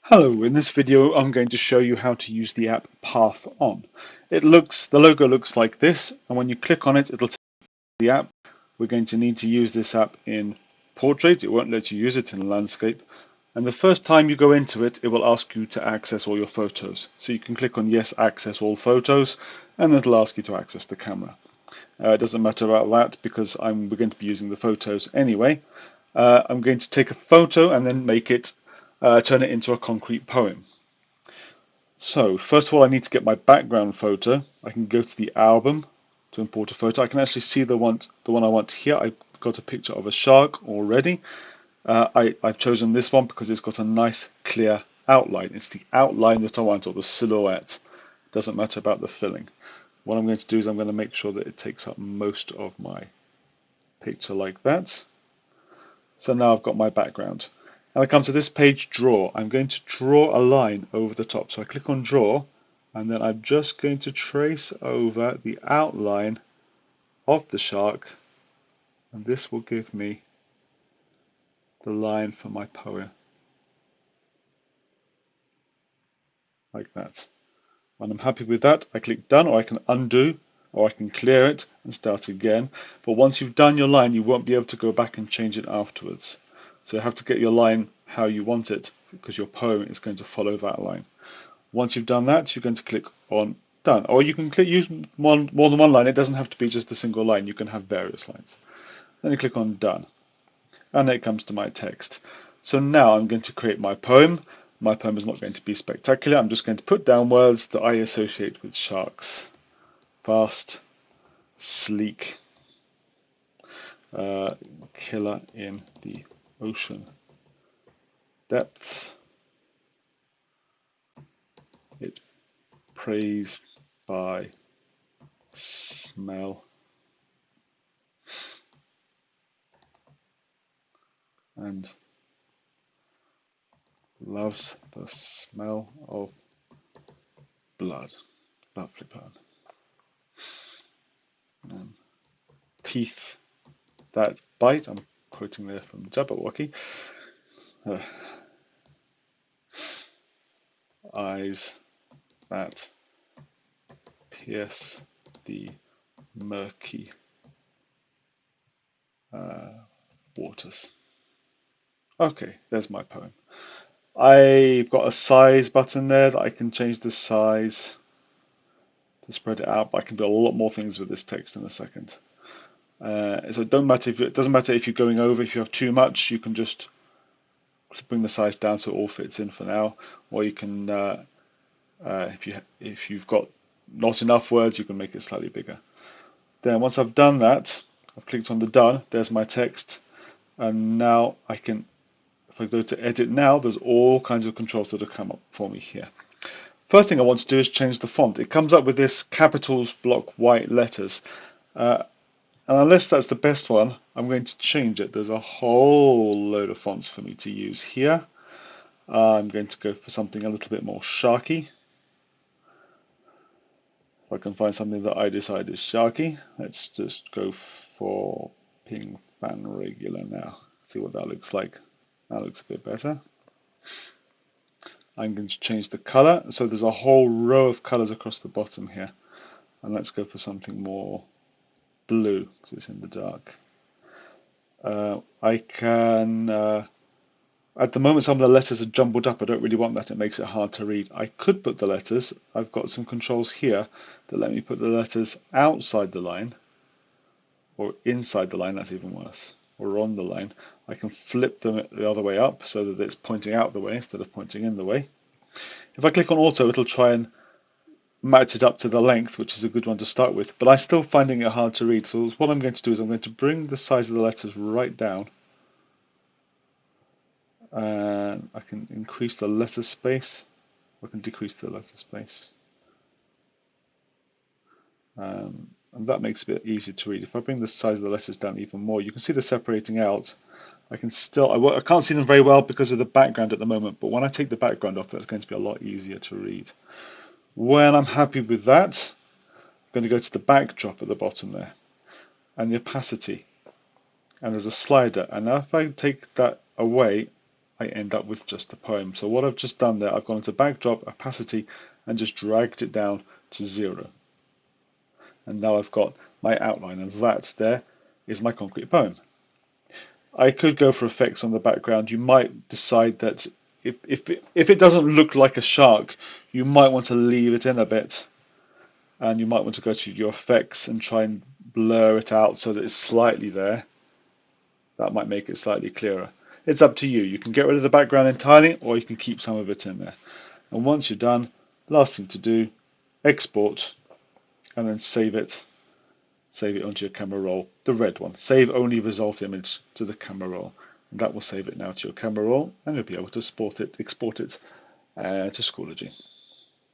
Hello, in this video I'm going to show you how to use the app PathOn. The logo looks like this, and when you click on it, it'll take the app. We're going to need to use this app in portrait. It won't let you use it in landscape. And the first time you go into it, it will ask you to access all your photos. So you can click on yes, access all photos, and it'll ask you to access the camera. It doesn't matter about that because we're going to be using the photos anyway. I'm going to take a photo and then turn it into a concrete poem. So first of all, I need to get my background photo. I can go to the album to import a photo. I can actually see the one I want here. I've got a picture of a shark already. I've chosen this one because it's got a nice clear outline. It's the outline that I want, or the silhouette. It doesn't matter about the filling. What I'm going to do is I'm going to make sure that it takes up most of my picture like that. So now I've got my background. And I come to this page, draw. I'm going to draw a line over the top. So I click on draw, and then I'm just going to trace over the outline of the shark, and this will give me the line for my poem, like that. When I'm happy with that, I click done, or I can undo, or I can clear it and start again. But once you've done your line, you won't be able to go back and change it afterwards. So you have to get your line how you want it, because your poem is going to follow that line. Once you've done that, you're going to click on done. Or you can use more than one line. It doesn't have to be just a single line. You can have various lines. Then you click on done. And it comes to my text. So now I'm going to create my poem. My poem is not going to be spectacular. I'm just going to put down words that I associate with sharks. Fast, sleek, killer in the ocean depths. It preys by smell and loves the smell of blood. Lovely poem. Teeth that bite. I'm quoting there from Jabberwocky. Eyes that pierce the murky waters. Okay, there's my poem. I've got a size button there that I can change the size to spread it out, but I can do a lot more things with this text in a second. So it doesn't matter if you're going over. If you have too much, you can just bring the size down so it all fits in for now. Or you can, if you've got not enough words, you can make it slightly bigger. Then once I've done that, I've clicked on the done. There's my text, and now I can. If I go to edit now, there's all kinds of controls that have come up for me here. First thing I want to do is change the font. It comes up with this capitals block white letters. And unless that's the best one, I'm going to change it. There's a whole load of fonts for me to use here. I'm going to go for something a little bit more sharky. If I can find something that I decide is sharky, let's just go for Ping Fan Regular now. See what that looks like. That looks a bit better. I'm going to change the color. So there's a whole row of colors across the bottom here. And let's go for something more blue because it's in the dark. I can, at the moment, some of the letters are jumbled up. I don't really want that. It makes it hard to read. I could put the letters. I've got some controls here that let me put the letters outside the line or inside the line. That's even worse. Or on the line. I can flip them the other way up so that it's pointing out the way instead of pointing in the way. If I click on auto, it'll try and match it up to the length, which is a good one to start with, but I'm still finding it hard to read. So what I'm going to do is I'm going to bring the size of the letters right down, and I can increase the letter space. I can decrease the letter space, and that makes it a bit easier to read. If I bring the size of the letters down even more, you can see they're separating out. I can't see them very well because of the background at the moment, but when I take the background off, that's going to be a lot easier to read. When I'm happy with that, I'm going to go to the backdrop at the bottom there and the opacity, and there's a slider, and now if I take that away, I end up with just the poem. So what I've just done there, I've gone to backdrop, opacity, and just dragged it down to 0. And now I've got my outline, and that there is my concrete poem. I could go for effects on the background. You might decide that if it doesn't look like a shark, you might want to leave it in a bit, and you might want to go to your effects and try and blur it out so that it's slightly there. That might make it slightly clearer. It's up to you. You can get rid of the background entirely, or you can keep some of it in there. And once you're done, last thing to do, export, and then save it. Save it onto your camera roll, the red one. Save only result image to the camera roll. And that will save it now to your camera roll, and you'll be able to export it to Schoology.